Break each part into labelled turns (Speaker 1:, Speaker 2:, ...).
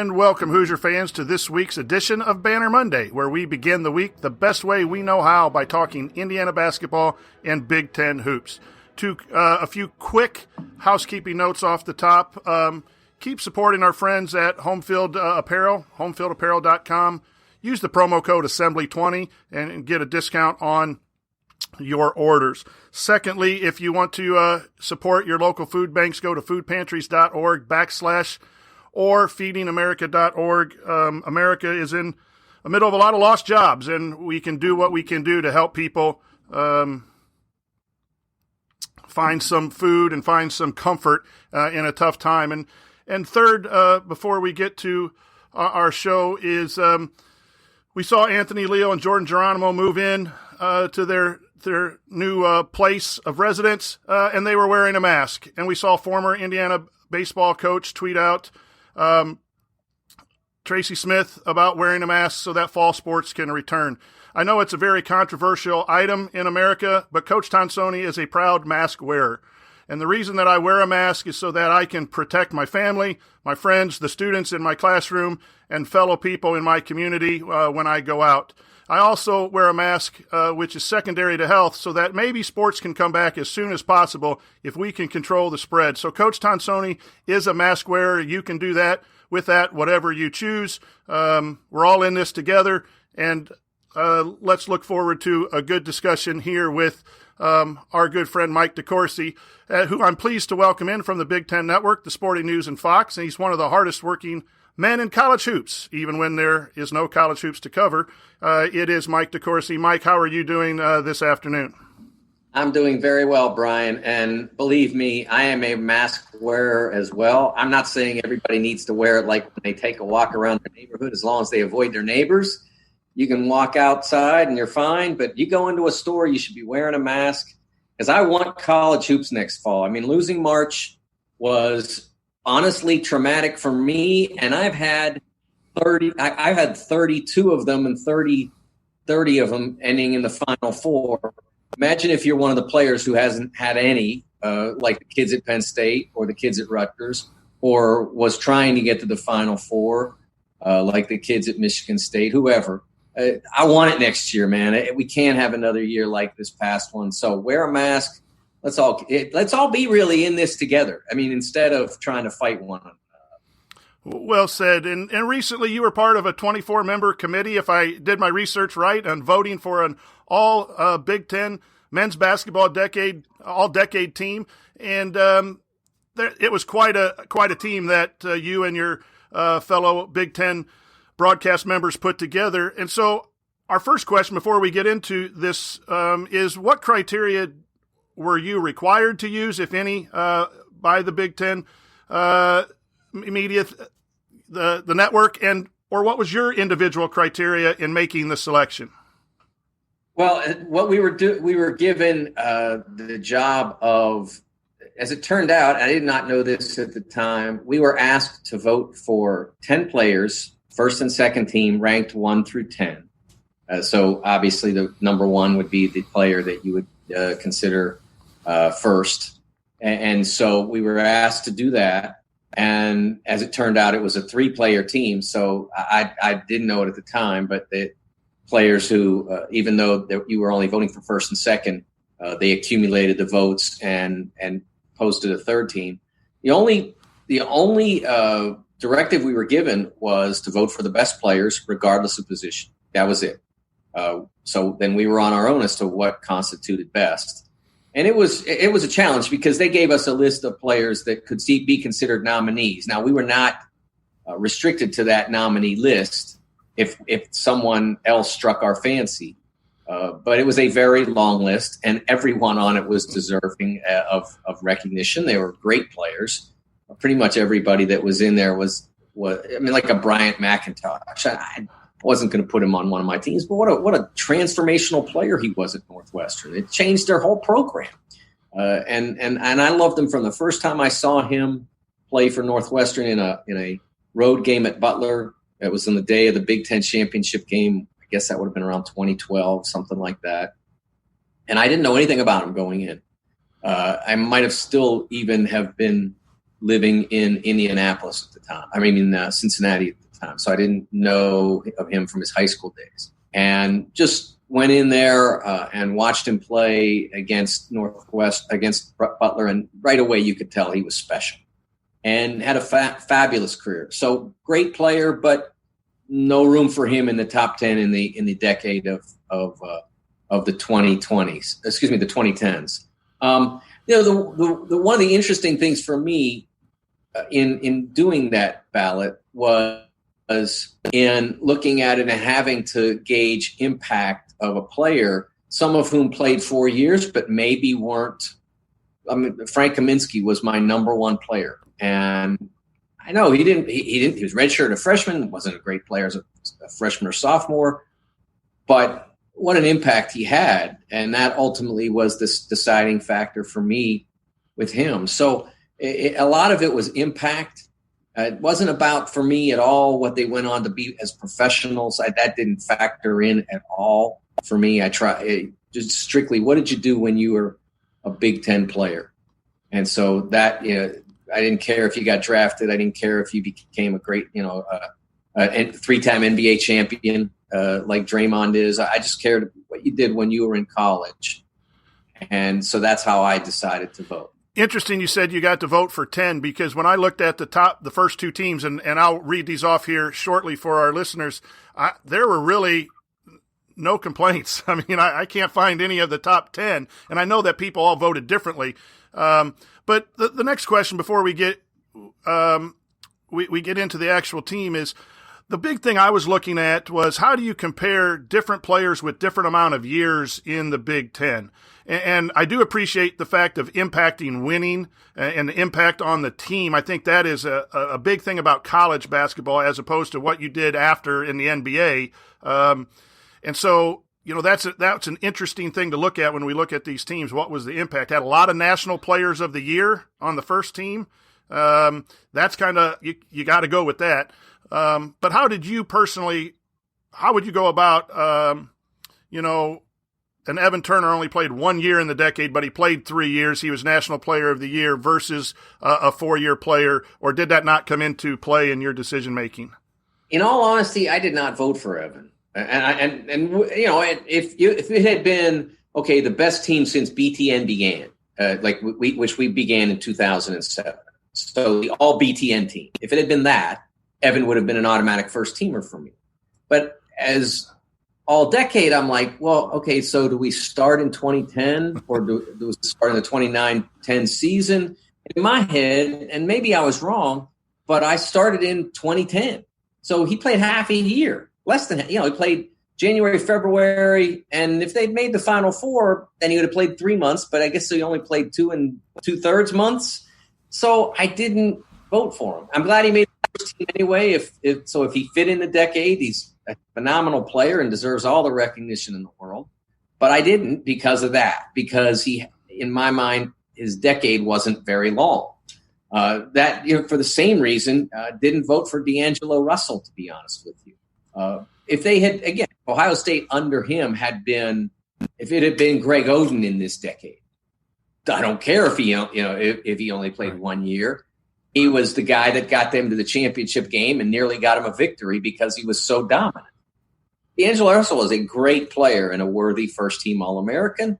Speaker 1: And welcome, Hoosier fans, to this week's edition of Banner Monday, where we begin the week the best way we know how by talking Indiana basketball and Big Ten hoops. A few quick housekeeping notes off the top. Keep supporting our friends at Homefield Apparel, homefieldapparel.com. Use the promo code Assembly20 and get a discount on your orders. Secondly, if you want to support your local food banks, go to foodpantries.org/ or feedingamerica.org. America is in the middle of a lot of lost jobs, and we can do what we can do to help people find some food and find some comfort in a tough time. And third, before we get to our show, is we saw Anthony Leo and Jordan Geronimo move in to their new place of residence, and they were wearing a mask. And we saw former Indiana baseball coach tweet out Tracy Smith about wearing a mask so that fall sports can return. I know it's a very controversial item in America, but Coach Tonsoni is a proud mask wearer. And the reason that I wear a mask is so that I can protect my family, my friends, the students in my classroom, and fellow people in my community when I go out. I also wear a mask, which is secondary to health, so that maybe sports can come back as soon as possible if we can control the spread. So Coach Tonsoni is a mask wearer. You can do that with that, whatever you choose. We're all in this together, and let's look forward to a good discussion here with our good friend Mike DeCourcy, who I'm pleased to welcome in from the Big Ten Network, the Sporting News, and Fox. And he's one of the hardest working men in college hoops, even when there is no college hoops to cover. It is Mike DeCourcy. Mike, how are you doing this afternoon?
Speaker 2: I'm doing very well, Brian. And believe me, I am a mask wearer as well. I'm not saying everybody needs to wear it like when they take a walk around their neighborhood, as long as they avoid their neighbors. You can walk outside and you're fine, but you go into a store, you should be wearing a mask, because I want college hoops next fall. I mean, losing March was honestly traumatic for me, and I've had 32 of them, and 30 of them ending in the Final Four. Imagine if you're one of the players who hasn't had any, like the kids at Penn State or the kids at Rutgers, or was trying to get to the Final Four, like the kids at Michigan State, whoever. I want it next year, man. We can't have another year like this past one. So wear a mask. Let's all be really in this together. I mean, instead of trying to fight one another.
Speaker 1: Well said. And recently you were part of a 24-member committee, if I did my research right, on voting for an all Big Ten men's basketball AllDecade team. And it was quite a team that you and your fellow Big Ten broadcast members put together. And so our first question before we get into this is, what criteria were you required to use, if any, by the Big Ten media, the network, or what was your individual criteria in making the selection?
Speaker 2: Well, what we were given the job of, as it turned out, I did not know this at the time, we were asked to vote for 10 players, first and second team, ranked 1 through 10. So obviously the number one would be the player that you would consider first. And so we were asked to do that. And as it turned out, it was a 3-player team. So I didn't know it at the time, but the players who, even though you were only voting for first and second, they accumulated the votes and posted a third team. The only directive we were given was to vote for the best players, regardless of position. That was it. So then we were on our own as to what constituted best. And it was a challenge, because they gave us a list of players that could be considered nominees. Now, we were not restricted to that nominee list if someone else struck our fancy. But it was a very long list, and everyone on it was deserving of recognition. They were great players. Pretty much everybody that was in there was like a Bryant McIntosh. I wasn't going to put him on one of my teams, but what a transformational player he was at Northwestern. It changed their whole program. And I loved him from the first time I saw him play for Northwestern in a road game at Butler. It was on the day of the Big Ten championship game. I guess that would have been around 2012, something like that. And I didn't know anything about him going in. I might have still even have been living in Indianapolis at the time. I mean, in Cincinnati at the time. So I didn't know of him from his high school days. And just went in there and watched him play against Butler. And right away you could tell he was special and had a fabulous career. So great player, but no room for him in the top 10 in the decade of the 2020s. Excuse me, the 2010s. The one of the interesting things for me in doing that ballot was in looking at it and having to gauge impact of a player, some of whom played 4 years, but maybe weren't. I mean, Frank Kaminsky was my number one player. And I know he was redshirt a freshman, wasn't a great player as a freshman or sophomore, but what an impact he had. And that ultimately was this deciding factor for me with him. So a lot of it was impact. It wasn't about, for me at all, what they went on to be as professionals. That didn't factor in at all for me. I try just strictly, what did you do when you were a Big Ten player? And so that, I didn't care if you got drafted. I didn't care if you became a great, a three-time NBA champion like Draymond is. I just cared what you did when you were in college. And so that's how I decided to vote.
Speaker 1: Interesting you said you got to vote for 10, because when I looked at the first two teams, and I'll read these off here shortly for our listeners, there were really no complaints. I mean, I can't find any of the top 10, and I know that people all voted differently. But the next question before we get we get into the actual team is, the big thing I was looking at was, how do you compare different players with different amount of years in the Big Ten? And I do appreciate the fact of impacting winning and the impact on the team. I think that is a big thing about college basketball as opposed to what you did after in the NBA. And so, that's an interesting thing to look at when we look at these teams. What was the impact? Had a lot of national players of the year on the first team. That's kind of, you got to go with that. But how would you go about, and Evan Turner only played 1 year in the decade, but he played 3 years. He was National Player of the Year versus a 4-year player, or did that not come into play in your decision making?
Speaker 2: In all honesty, I did not vote for Evan. And if it had been, okay, the best team since BTN began, which we began in 2007, so the all BTN team, if it had been that, Evan would have been an automatic first teamer for me. But as AllDecade, I'm like, well, okay, so do we start in 2010 or do we start in the 29-10 season? In my head, and maybe I was wrong, but I started in 2010. So he played half a year, less than, he played January, February, and if they'd made the Final Four, then he would have played 3 months, but I guess he only played 2 2/3 months. So I didn't vote for him. I'm glad he made the first team anyway. If he fit in the decade, he's a phenomenal player and deserves all the recognition in the world. But I didn't because of that, because he, in my mind, his decade wasn't very long. For the same reason, didn't vote for D'Angelo Russell, to be honest with you. If they had, again, Ohio State under him if it had been Greg Oden in this decade, I don't care if he only played 1 year. He was the guy that got them to the championship game and nearly got him a victory because he was so dominant. D'Angelo Russell was a great player and a worthy first-team All-American,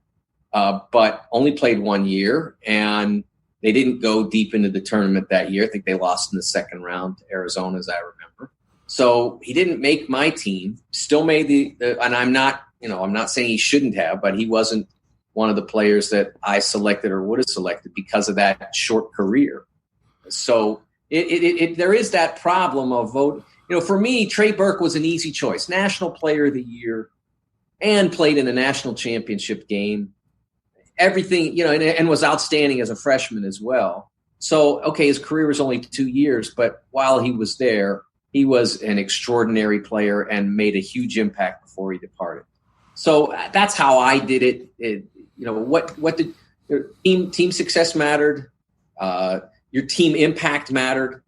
Speaker 2: but only played 1 year, and they didn't go deep into the tournament that year. I think they lost in the second round to Arizona, as I remember. So he didn't make my team. Still made and I'm not saying he shouldn't have, but he wasn't one of the players that I selected or would have selected because of that short career. So there is that problem of vote. For me, Trey Burke was an easy choice. National Player of the Year and played in a national championship game. Everything, and was outstanding as a freshman as well. So, okay, his career was only 2 years, but while he was there, he was an extraordinary player and made a huge impact before he departed. So that's how I did it. What did your team success mattered? Your team impact mattered,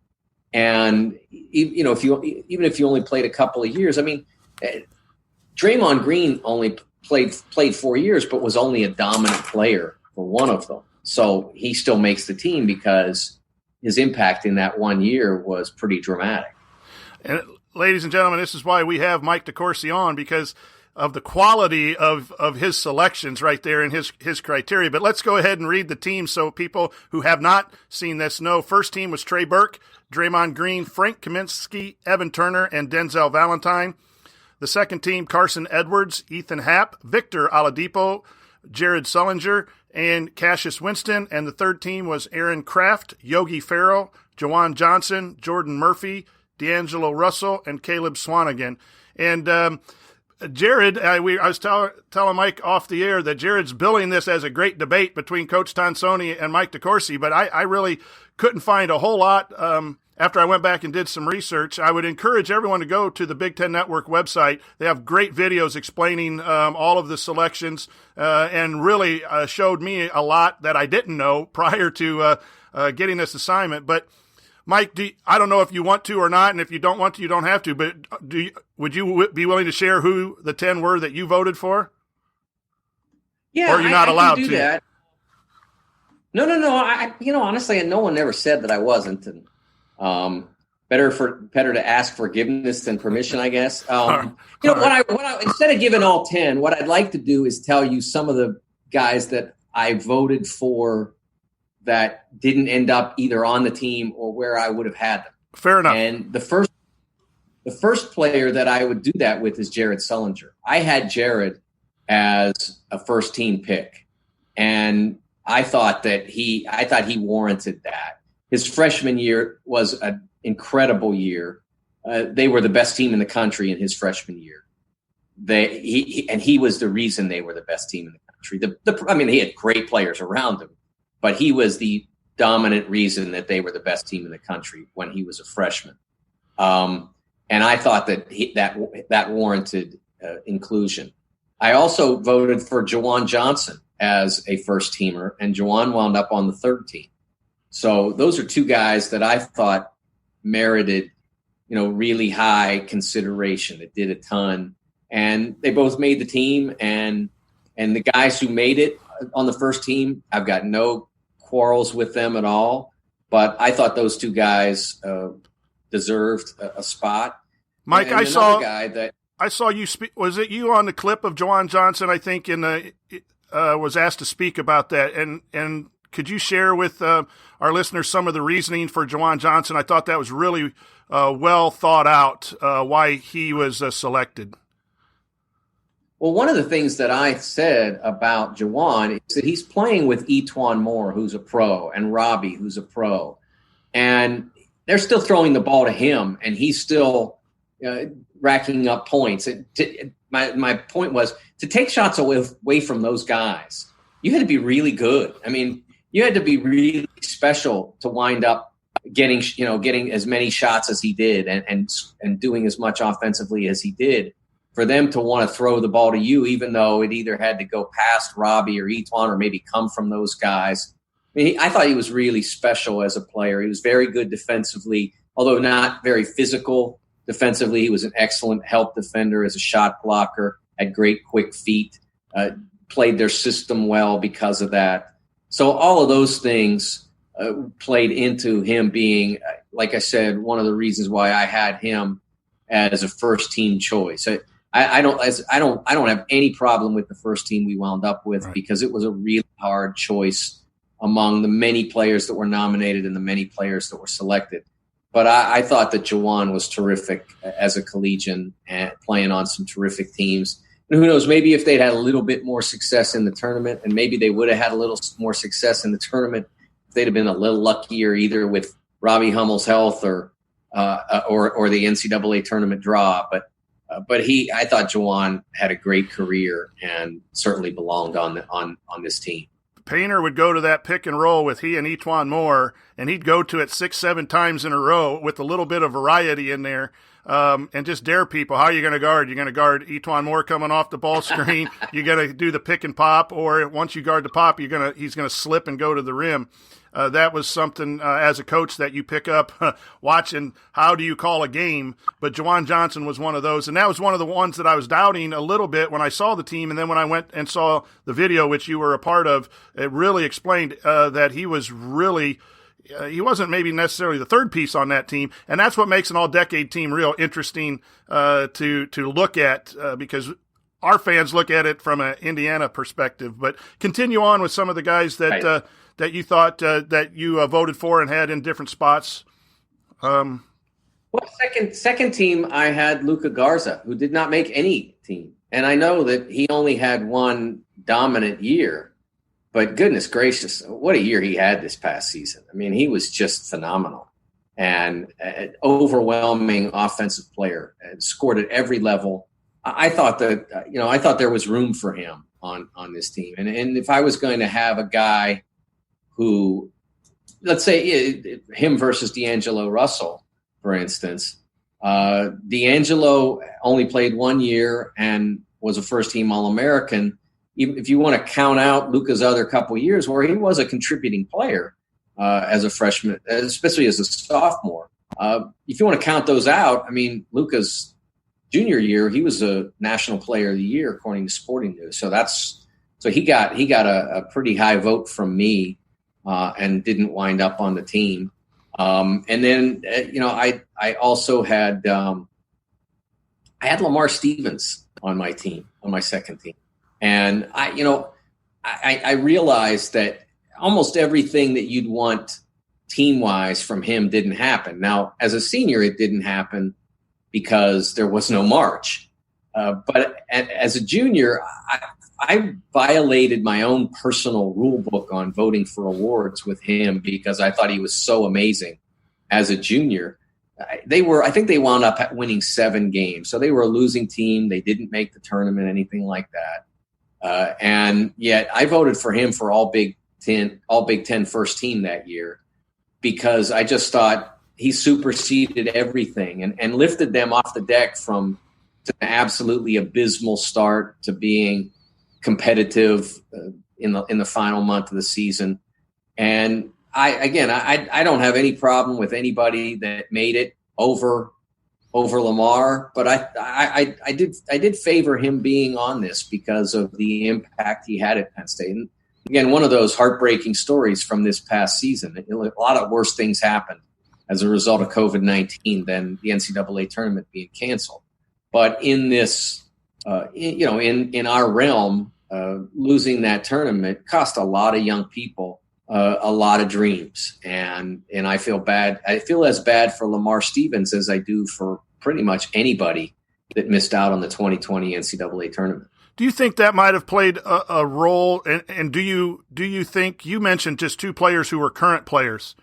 Speaker 2: and if you only played a couple of years, I mean, Draymond Green only played 4 years, but was only a dominant player for one of them. So he still makes the team because his impact in that 1 year was pretty dramatic.
Speaker 1: And ladies and gentlemen, this is why we have Mike DeCourcy on, because of the quality of his selections right there and his criteria. But let's go ahead and read the team so people who have not seen this know. First team was Trey Burke, Draymond Green, Frank Kaminsky, Evan Turner, and Denzel Valentine. The second team, Carson Edwards, Ethan Happ, Victor Oladipo, Jared Sullinger, and Cassius Winston. And the third team was Aaron Kraft, Yogi Ferrell, JaJuan Johnson, Jordan Murphy, D'Angelo Russell, and Caleb Swanigan. And Jared, I was telling Mike off the air that Jared's billing this as a great debate between Coach Tonsoni and Mike DeCourcy, but I really couldn't find a whole lot after I went back and did some research. I would encourage everyone to go to the Big Ten Network website. They have great videos explaining all of the selections and really showed me a lot that I didn't know prior to getting this assignment. But Mike, I don't know if you want to or not, and if you don't want to, you don't have to, but would you be willing to share who the 10 were that you voted for?
Speaker 2: Yeah,
Speaker 1: or are you not allowed
Speaker 2: to?
Speaker 1: Do
Speaker 2: that. No. Honestly, no one ever said that I wasn't. And better to ask forgiveness than permission, I guess. What I instead of giving all 10, what I'd like to do is tell you some of the guys that I voted for that didn't end up either on the team or where I would have had them.
Speaker 1: Fair enough.
Speaker 2: And the first player that I would do that with is Jared Sullinger. I had Jared as a first team pick, and I thought he warranted that. His freshman year was an incredible year. They were the best team in the country in his freshman year. He was the reason they were the best team in the country. He had great players around him, but he was the dominant reason that they were the best team in the country when he was a freshman. And I thought that warranted inclusion. I also voted for JaJuan Johnson as a first teamer, and JaJuan wound up on the third team. So those are two guys that I thought merited, really high consideration. That did a ton, and they both made the team. And the guys who made it on the first team, I've got no quarrels with them at all. But I thought those two guys deserved a spot.
Speaker 1: Mike,
Speaker 2: and
Speaker 1: I saw you speak. Was it you on the clip of JaJuan Johnson? I think was asked to speak about that. And could you share with our listeners some of the reasoning for JaJuan Johnson? I thought that was really well thought out. Why he was selected.
Speaker 2: Well, one of the things that I said about JaJuan is that he's playing with E'Twaun Moore, who's a pro, and Robbie, who's a pro. And they're still throwing the ball to him, and he's still racking up points. My point was to take shots away from those guys, you had to be really good. You had to be really special to wind up getting as many shots as he did and doing as much offensively as he did for them to want to throw the ball to you, even though it either had to go past Robbie or E'Twaun or maybe come from those guys. I thought he was really special as a player. He was very good defensively, although not very physical defensively. He was an excellent help defender as a shot blocker, had great quick feet, played their system well because of that. So all of those things played into him being, like I said, one of the reasons why I had him as a first team choice. I don't have any problem with the first team we wound up with, right, because it was a really hard choice among the many players that were nominated and the many players that were selected. But I thought that JaJuan was terrific as a collegian and playing on some terrific teams. And who knows, maybe if they'd had a little bit more success in the tournament, and maybe they would have had a little more success in the tournament if they'd have been a little luckier either with Robbie Hummel's health or the NCAA tournament draw. But I thought JaJuan had a great career and certainly belonged on this team.
Speaker 1: Painter would go to that pick and roll with he and E'Twaun Moore, and he'd go to it 6-7 times in a row with a little bit of variety in there, and just dare people. How are you going to guard? You're going to guard E'Twaun Moore coming off the ball screen. You're going to do the pick and pop, or once you guard the pop, he's going to slip and go to the rim. That was something as a coach that you pick up watching how do you call a game. But JaJuan Johnson was one of those, and that was one of the ones that I was doubting a little bit when I saw the team. And then when I went and saw the video, which you were a part of, it really explained that he was really he wasn't maybe necessarily the third piece on that team, and that's what makes an all-decade team real interesting to look at because our fans look at it from an Indiana perspective. But continue on with some of the guys that
Speaker 2: Right.
Speaker 1: that you thought that you voted for and had in different spots.
Speaker 2: Well, second team, I had Luca Garza, who did not make any team. And I know that he only had one dominant year, but goodness gracious, what a year he had this past season. I mean, he was just phenomenal and an overwhelming offensive player and scored at every level. I thought that, I thought there was room for him on this team. And if I was going to have a guy who, let's say him versus D'Angelo Russell, for instance, D'Angelo only played 1 year and was a first-team All-American. If you want to count out Luca's other couple years where he was a contributing player as a freshman, especially as a sophomore, if you want to count those out, I mean, Luca's junior year, he was a National Player of the Year according to Sporting News. So he got a pretty high vote from me and didn't wind up on the team. And then, I also had Lamar Stevens on my team, on my second team. And I realized that almost everything that you'd want team-wise from him didn't happen. Now, as a senior, it didn't happen because there was no March. But as a junior, I violated my own personal rule book on voting for awards with him because I thought he was so amazing as a junior. I think they wound up winning 7 games. So they were a losing team. They didn't make the tournament, anything like that. And yet I voted for him for all Big Ten first team that year because I just thought he superseded everything and lifted them off the deck from an absolutely abysmal start to being competitive in the final month of the season. And I don't have any problem with anybody that made it over Lamar, but I did favor him being on this because of the impact he had at Penn State. And again, one of those heartbreaking stories from this past season. A lot of worse things happened as a result of COVID-19 than the NCAA tournament being canceled. But in this, in our realm, losing that tournament cost a lot of young people a lot of dreams, and I feel bad. I feel as bad for Lamar Stevens as I do for pretty much anybody that missed out on the 2020 NCAA tournament.
Speaker 1: Do you think that might have played a role? And do you think you mentioned just 2 players who were current players?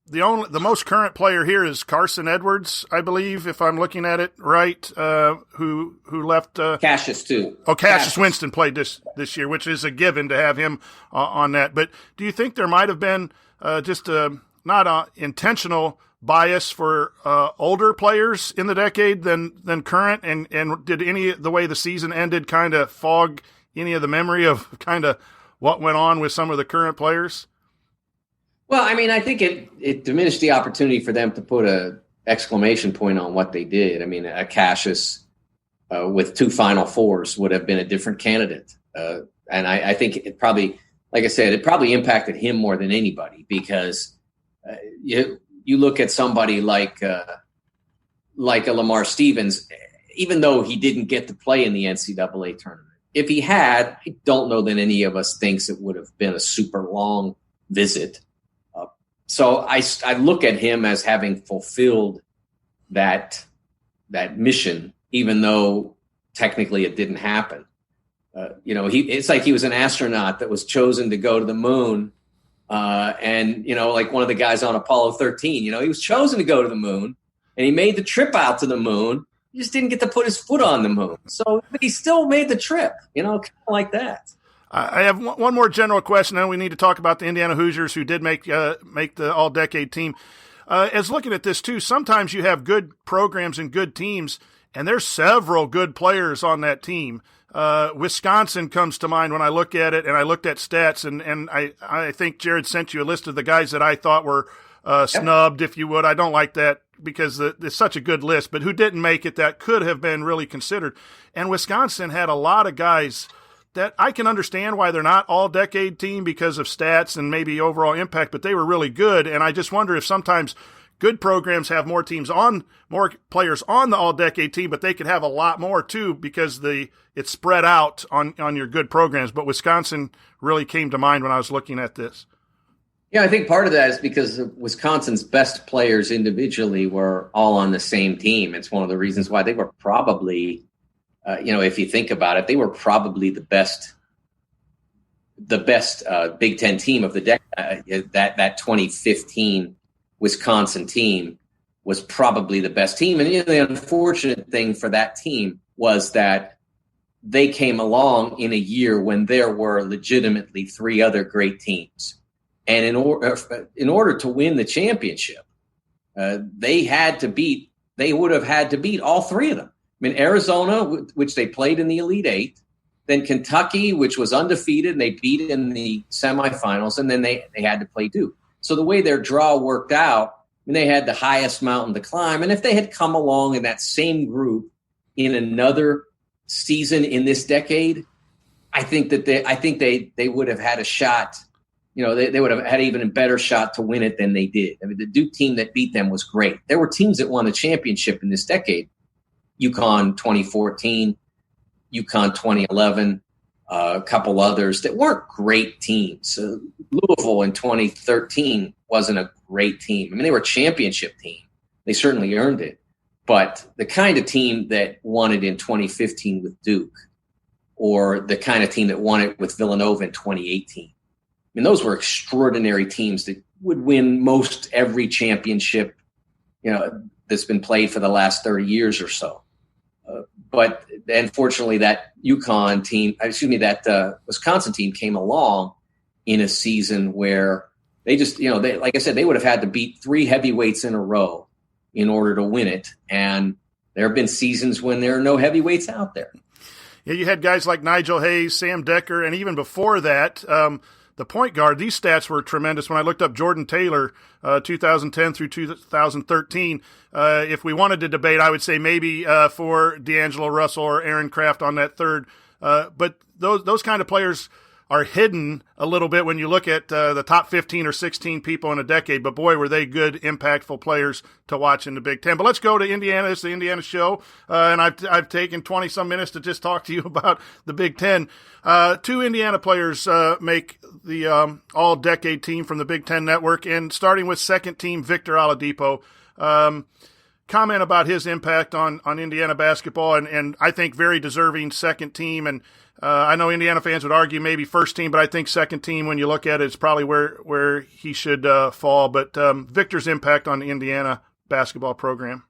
Speaker 1: The most current player here is Carson Edwards, I believe, if I'm looking at it right, who left.
Speaker 2: Cassius, too.
Speaker 1: Oh, Cassius Winston played this year, which is a given to have him on that. But do you think there might have been just not an intentional bias for older players in the decade than current? And did any the way the season ended kind of fog any of the memory of kind of what went on with some of the current players?
Speaker 2: Well, I mean, I think it diminished the opportunity for them to put a exclamation point on what they did. I mean, a Cassius with 2 Final Fours would have been a different candidate. And I think it probably, like I said, it probably impacted him more than anybody because you look at somebody like a Lamar Stevens, even though he didn't get to play in the NCAA tournament. If he had, I don't know that any of us thinks it would have been a super long visit. So I look at him as having fulfilled that mission, even though technically it didn't happen. It's like he was an astronaut that was chosen to go to the moon. And like one of the guys on Apollo 13, he was chosen to go to the moon and he made the trip out to the moon. He just didn't get to put his foot on the moon. So but he still made the trip, kind of like that.
Speaker 1: I have one more general question, then we need to talk about the Indiana Hoosiers who did make the all-decade team. As looking at this, too, sometimes you have good programs and good teams, and there's several good players on that team. Wisconsin comes to mind when I look at it, and I looked at stats, and I think Jared sent you a list of the guys that I thought were snubbed, if you would. I don't like that because it's such a good list, but who didn't make it that could have been really considered. And Wisconsin had a lot of guys that I can understand why they're not all-decade team because of stats and maybe overall impact, but they were really good. And I just wonder if sometimes good programs have more players on the all-decade team, but they could have a lot more too because it's spread out on your good programs. But Wisconsin really came to mind when I was looking at this.
Speaker 2: Yeah, I think part of that is because Wisconsin's best players individually were all on the same team. It's one of the reasons why they were probably, if you think about it, they were probably the best Big Ten team of the decade. That 2015 Wisconsin team was probably the best team. And the unfortunate thing for that team was that they came along in a year when there were legitimately three other great teams. And in order to win the championship, they would have had to beat all three of them. I mean, Arizona, which they played in the Elite Eight, then Kentucky, which was undefeated, and they beat in the semifinals, and then they had to play Duke. So the way their draw worked out, they had the highest mountain to climb. And if they had come along in that same group in another season in this decade, I think they would have had a shot. They would have had even a better shot to win it than they did. I mean, the Duke team that beat them was great. There were teams that won the championship in this decade. UConn 2014, UConn 2011, a couple others that weren't great teams. Louisville in 2013 wasn't a great team. I mean, they were a championship team. They certainly earned it. But the kind of team that won it in 2015 with Duke, or the kind of team that won it with Villanova in 2018, I mean, those were extraordinary teams that would win most every championship, that's been played for the last 30 years or so. But unfortunately, that Wisconsin team came along in a season where they just, like I said, they would have had to beat three heavyweights in a row in order to win it. And there have been seasons when there are no heavyweights out there.
Speaker 1: Yeah, you had guys like Nigel Hayes, Sam Decker, and even before that, the point guard, these stats were tremendous. When I looked up Jordan Taylor, 2010 through 2013, if we wanted to debate, I would say maybe for D'Angelo Russell or Aaron Kraft on that third. But those kind of players are hidden a little bit when you look at the top 15 or 16 people in a decade. But boy, were they good, impactful players to watch in the Big Ten. But let's go to Indiana. It's the Indiana show, and I've taken 20-some minutes to just talk to you about the Big Ten. Two Indiana players make the all-decade team from the Big Ten Network, and starting with second team Victor Oladipo. Comment about his impact on Indiana basketball, and I think very deserving second team. And I know Indiana fans would argue maybe first team, but I think second team, when you look at it, is probably where he should fall. But Victor's impact on the Indiana basketball program.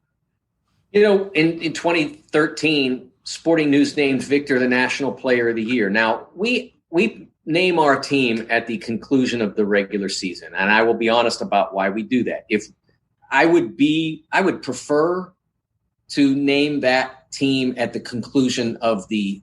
Speaker 2: In 2013, Sporting News named Victor the National Player of the Year. Now, we name our team at the conclusion of the regular season, and I will be honest about why we do that. If I would prefer to name that team at the conclusion of the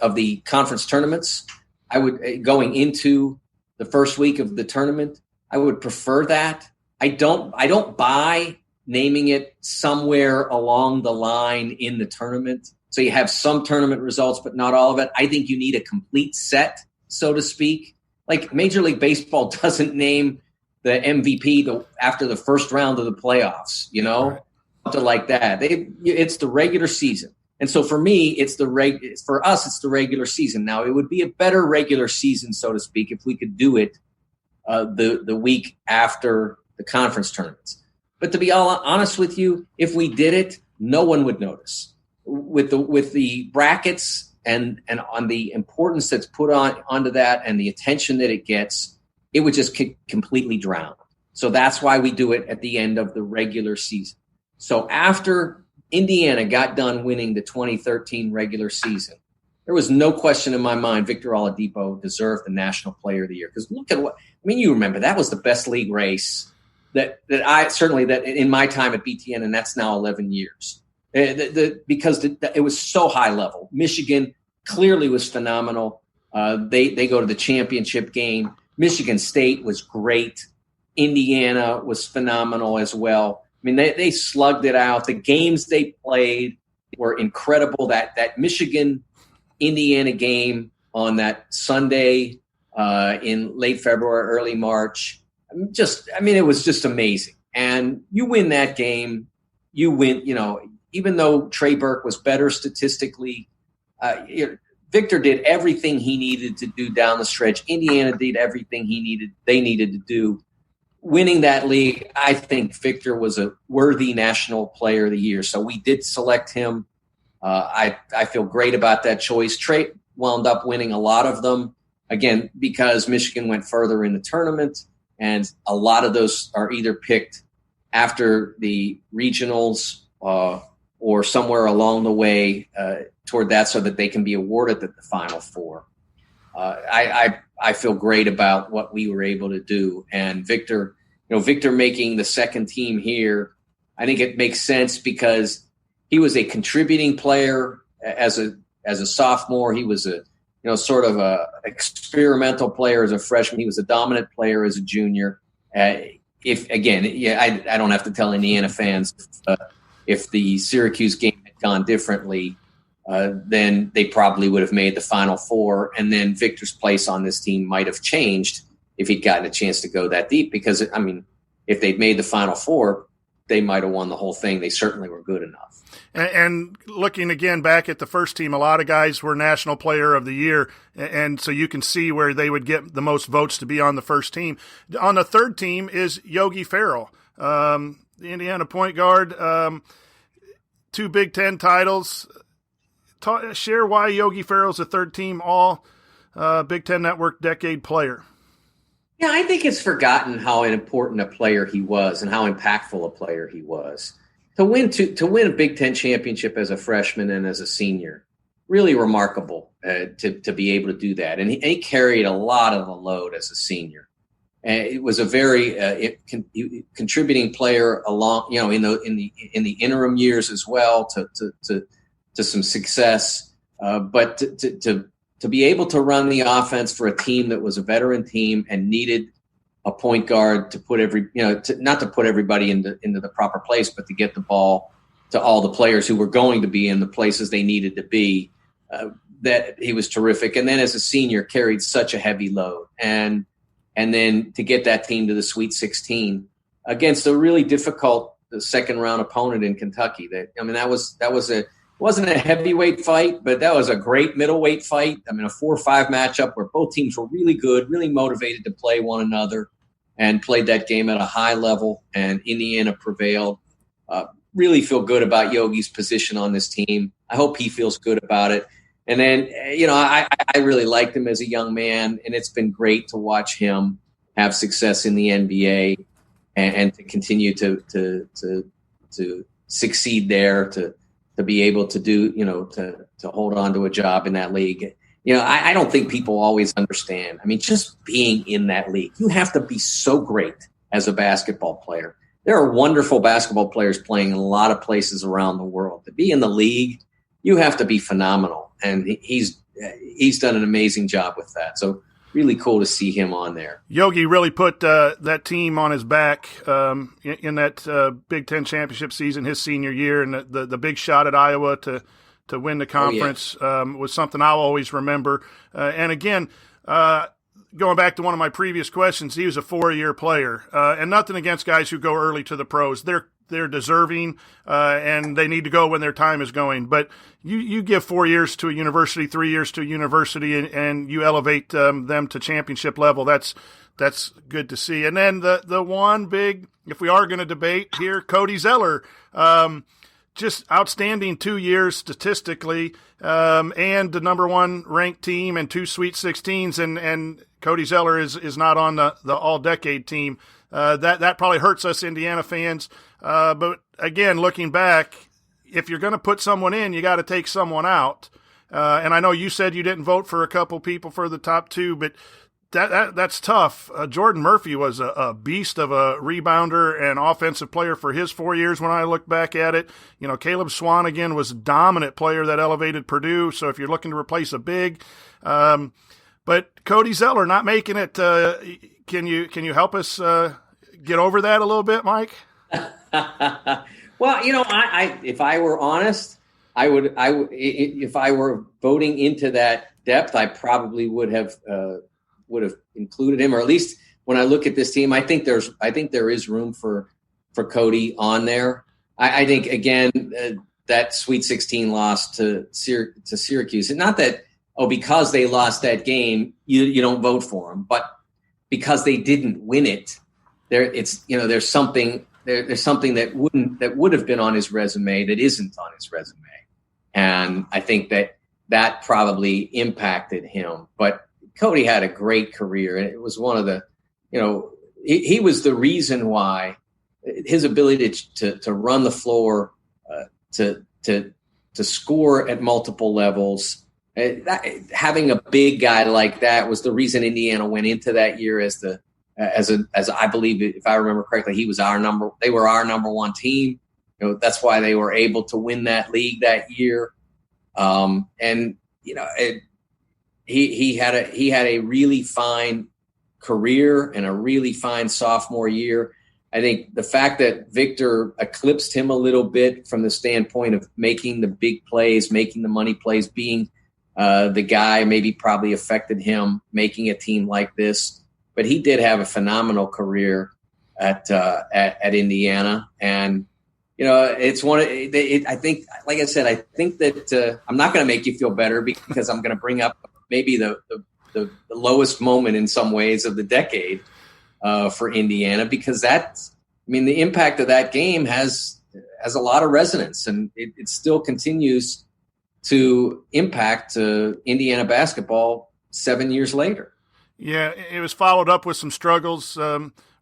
Speaker 2: of the conference tournaments. I would, going into the first week of the tournament, I would prefer that. I don't buy naming it somewhere along the line in the tournament. So you have some tournament results, but not all of it. I think you need a complete set, so to speak. Like Major League Baseball doesn't name the MVP after the first round of the playoffs,
Speaker 1: Right.
Speaker 2: Something like that. It's the regular season. And so for me, for us, it's the regular season. Now, it would be a better regular season, so to speak, if we could do it the week after the conference tournaments. But to be all honest with you, if we did it, no one would notice. With the brackets and on the importance that's put onto that and the attention that it gets, it would just completely drown. So that's why we do it at the end of the regular season. So after Indiana got done winning the 2013 regular season, there was no question in my mind Victor Oladipo deserved the National Player of the Year. Because look at you remember, that was the best league race that in my time at BTN, and that's now 11 years. Because it was so high level. Michigan clearly was phenomenal. They go to the championship game. Michigan State was great. Indiana was phenomenal as well. I mean, they slugged it out. The games they played were incredible. That Michigan Indiana game on that Sunday in late February, early March. It was just amazing. And you win that game, you win, even though Trey Burke was better statistically, Victor did everything he needed to do down the stretch. Indiana did everything they needed to do. Winning that league, I think Victor was a worthy National Player of the Year. So we did select him. I feel great about that choice. Trey wound up winning a lot of them, again, because Michigan went further in the tournament, and a lot of those are either picked after the regionals or somewhere along the way toward that so that they can be awarded the Final Four. I feel great about what we were able to do. And Victor making the second team here, I think it makes sense because he was a contributing player as a sophomore. He was sort of a experimental player as a freshman. He was a dominant player as a junior. I don't have to tell Indiana fans if the Syracuse game had gone differently, then they probably would have made the Final Four, and then Victor's place on this team might have changed if he'd gotten a chance to go that deep. Because if they'd made the Final Four, they might have won the whole thing. They certainly were good enough.
Speaker 1: And looking again back at the first team, a lot of guys were National Player of the Year, and so you can see where they would get the most votes to be on the first team. On the third team is Yogi Ferrell, the Indiana point guard, 2 Big Ten titles. Share why Yogi Ferrell's a third team all Big Ten Network Decade Player.
Speaker 2: Yeah, I think it's forgotten how important a player he was and how impactful a player he was. To win a Big Ten championship as a freshman and as a senior, really remarkable to be able to do that. And he carried a lot of the load as a senior. And it was a very contributing player along, in the interim years as well to some success. But to be able to run the offense for a team that was a veteran team and needed a point guard to put not to put everybody into the proper place, but to get the ball to all the players who were going to be in the places they needed to be, that he was terrific. And then as a senior carried such a heavy load. And then to get that team to the Sweet 16 against a really difficult second round opponent in Kentucky. Wasn't a heavyweight fight, but that was a great middleweight fight. A 4-5 matchup where both teams were really good, really motivated to play one another, and played that game at a high level, and Indiana prevailed. Really feel good about Yogi's position on this team. I hope he feels good about it. And then, I really liked him as a young man, and it's been great to watch him have success in the NBA and to continue to succeed there, to be able to do, to hold on to a job in that league. I don't think people always understand. Just being in that league, you have to be so great as a basketball player. There are wonderful basketball players playing in a lot of places around the world. To be in the league, you have to be phenomenal. And he's done an amazing job with that. So really cool to see him on there.
Speaker 1: Yogi really put that team on his back in that Big Ten championship season, his senior year, and the big shot at Iowa to win the conference was something I'll always remember. And again, going back to one of my previous questions, he was a 4-year player, and nothing against guys who go early to the pros. They're deserving, and they need to go when their time is going. But you give 4 years to a university, 3 years to a university, and you elevate them to championship level. That's good to see. And then the one big, if we are going to debate here, Cody Zeller, just outstanding 2 years statistically, and the number 1 ranked team and 2 Sweet 16s, and Cody Zeller is not on the All-Decade team. That probably hurts us Indiana fans. But again, looking back, if you're going to put someone in, you got to take someone out. And I know you said you didn't vote for a couple people for the top 2, but that's tough. Jordan Murphy was a beast of a rebounder and offensive player for his 4 years when I look back at it. Caleb Swanigan was a dominant player that elevated Purdue. So if you're looking to replace a big, but Cody Zeller not making it, can you help us get over that a little bit, Mike?
Speaker 2: Well, I if I were honest, if I were voting into that depth, I probably would have included him, or at least when I look at this team, I think there is room for Cody on there. I think again that Sweet 16 loss to Syracuse, and not that because they lost that game you don't vote for them, but because they didn't win it, there's something that would have been on his resume that isn't on his resume, and I think that probably impacted him. But Cody had a great career, and it was one of the, he was the reason why his ability to run the floor, to score at multiple levels. Having a big guy like that was the reason Indiana went into that year as I believe, if I remember correctly, they were our number one team. That's why they were able to win that league that year. He had a really fine career and a really fine sophomore year. I think the fact that Victor eclipsed him a little bit from the standpoint of making the big plays, making the money plays, being the guy maybe probably affected him making a team like this. But he did have a phenomenal career at Indiana, and it's one. I think, like I said, I think that I'm not going to make you feel better because I'm going to bring up maybe the lowest moment in some ways of the decade for Indiana, because the impact of that game has a lot of resonance, and it still continues to impact Indiana basketball 7 years later.
Speaker 1: Yeah, it was followed up with some struggles,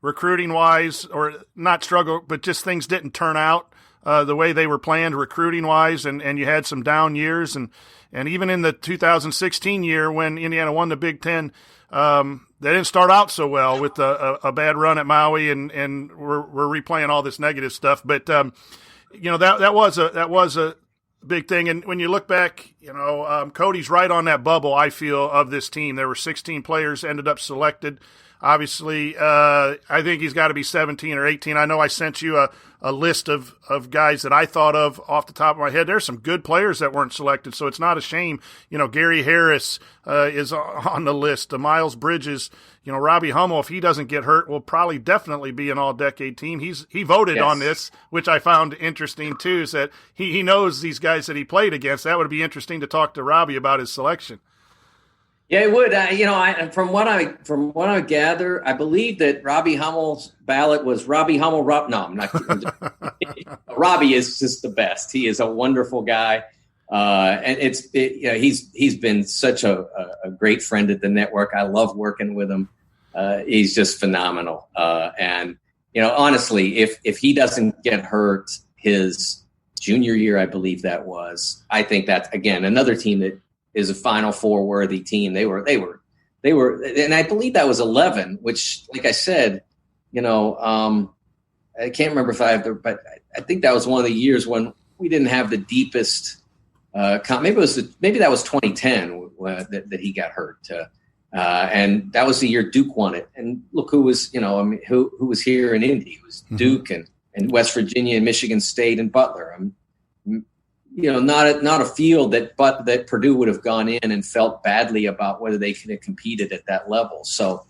Speaker 1: recruiting-wise, or not struggle, but just things didn't turn out the way they were planned recruiting-wise, and you had some down years. And even in the 2016 year when Indiana won the Big Ten, they didn't start out so well with a bad run at Maui, and we're replaying all this negative stuff. But that was a big thing. And when you look back, Cody's right on that bubble, I feel, of this team. There were 16 players ended up selected. Obviously, I think he's got to be 17 or 18. I know I sent you a list of guys that I thought of off the top of my head. There's some good players that weren't selected, so it's not a shame. Gary Harris is on the list. Miles Bridges, Robbie Hummel, if he doesn't get hurt, will probably definitely be an all-decade team. He voted on this, which I found interesting too, is that he knows these guys that he played against. That would be interesting to talk to Robbie about his selection.
Speaker 2: Yeah, it would. From what I gather, I believe that Robbie Hummel's ballot was Robbie Hummel. No, I'm not kidding. Robbie is just the best. He is a wonderful guy, and he's been such a great friend at the network. I love working with him. He's just phenomenal. And honestly, if he doesn't get hurt his junior year, I believe that was. I think that's again another team that is a Final Four worthy team. They were, and I believe that was 11, which, like I said, I can't remember but I think that was one of the years when we didn't have the deepest. Maybe that was 2010 that he got hurt, and that was the year Duke won it. And look who was, who was here in Indy. It was Duke and West Virginia and Michigan State and Butler. Not a field that Purdue would have gone in and felt badly about whether they could have competed at that level. So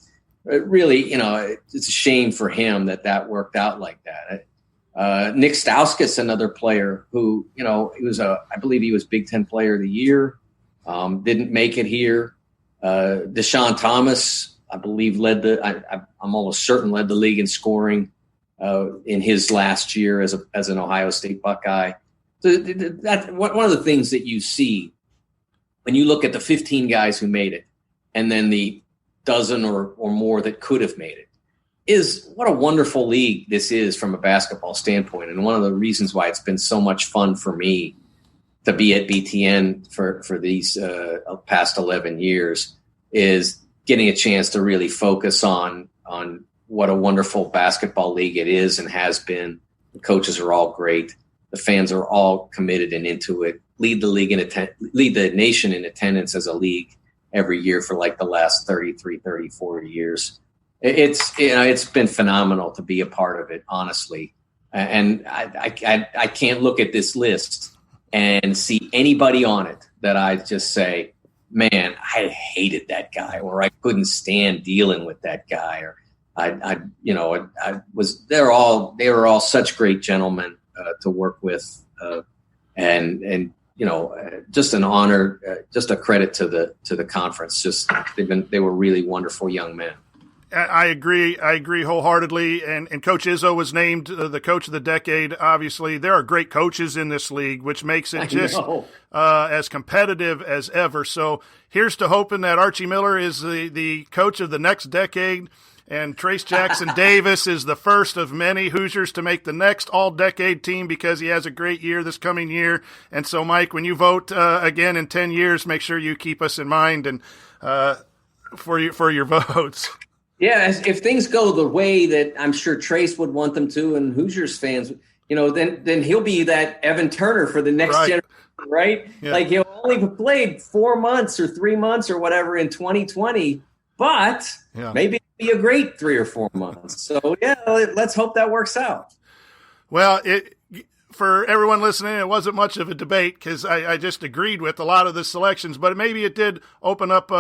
Speaker 2: it really, it's a shame for him that worked out like that. Nick Stauskas, another player who, he was I believe he was Big Ten Player of the Year, didn't make it here. Deshaun Thomas, I believe I'm almost certain led the league in scoring in his last year as an Ohio State Buckeye. So that's one of the things that you see when you look at the 15 guys who made it and then the dozen or more that could have made it is what a wonderful league this is from a basketball standpoint. And one of the reasons why it's been so much fun for me to be at BTN for these past 11 years is getting a chance to really focus on what a wonderful basketball league it is and has been. The coaches are all great. The fans are all committed and into it. Lead the nation in attendance as a league every year for like the last 33, 34 years. It's been phenomenal to be a part of it, honestly. And I can't look at this list and see anybody on it that I just say, man, I hated that guy, or I couldn't stand dealing with that guy, or they were all such great gentlemen to work with, and just an honor, just a credit to the conference. Just they were really wonderful young men.
Speaker 1: I agree wholeheartedly. And Coach Izzo was named the coach of the decade. Obviously, there are great coaches in this league, which makes it just as competitive as ever. So here's to hoping that Archie Miller is the coach of the next decade, and Trace Jackson Davis is the first of many Hoosiers to make the next All-Decade Team, because he has a great year this coming year. And so, Mike, when you vote again in 10 years, make sure you keep us in mind and for your votes.
Speaker 2: Yeah, if things go the way that I'm sure Trace would want them to, and Hoosiers fans, then he'll be that Evan Turner for the next generation, right? Yeah. Like, he'll only played 4 months or 3 months or whatever in 2020, but maybe it'll be a great 3 or 4 months. So, let's hope that works out.
Speaker 1: Well, for everyone listening, it wasn't much of a debate, because I just agreed with a lot of the selections, but maybe it did open up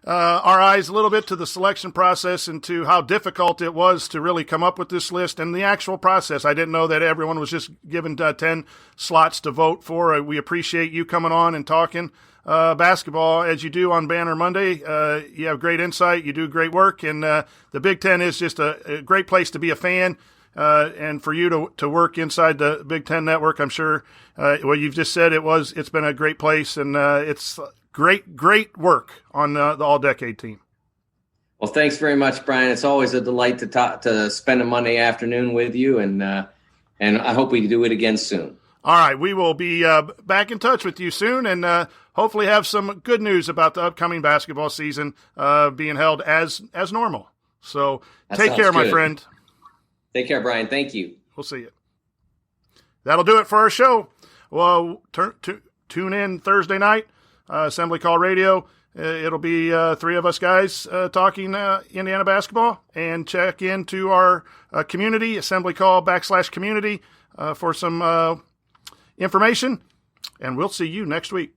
Speaker 1: our eyes a little bit to the selection process and to how difficult it was to really come up with this list and the actual process. I didn't know that everyone was just given 10 slots to vote for. We appreciate you coming on and talking basketball as you do on Banner Monday. You have great insight. You do great work. And the Big Ten is just a great place to be a fan. And for you to work inside the Big Ten network, I'm sure what you've just said, it's been a great place, and it's great work on the All-Decade Team.
Speaker 2: Well, thanks very much, Brian. It's always a delight to spend a Monday afternoon with you, and I hope we do it again soon.
Speaker 1: All right, we will be back in touch with you soon, and hopefully have some good news about the upcoming basketball season being held as normal. So take care, my friend.
Speaker 2: Take care, Brian. Thank you.
Speaker 1: We'll see you. That'll do it for our show. Well, tune in Thursday night, Assembly Call Radio. It'll be 3 of us guys talking Indiana basketball, and check into our community, Assembly Call /community, for some information. And we'll see you next week.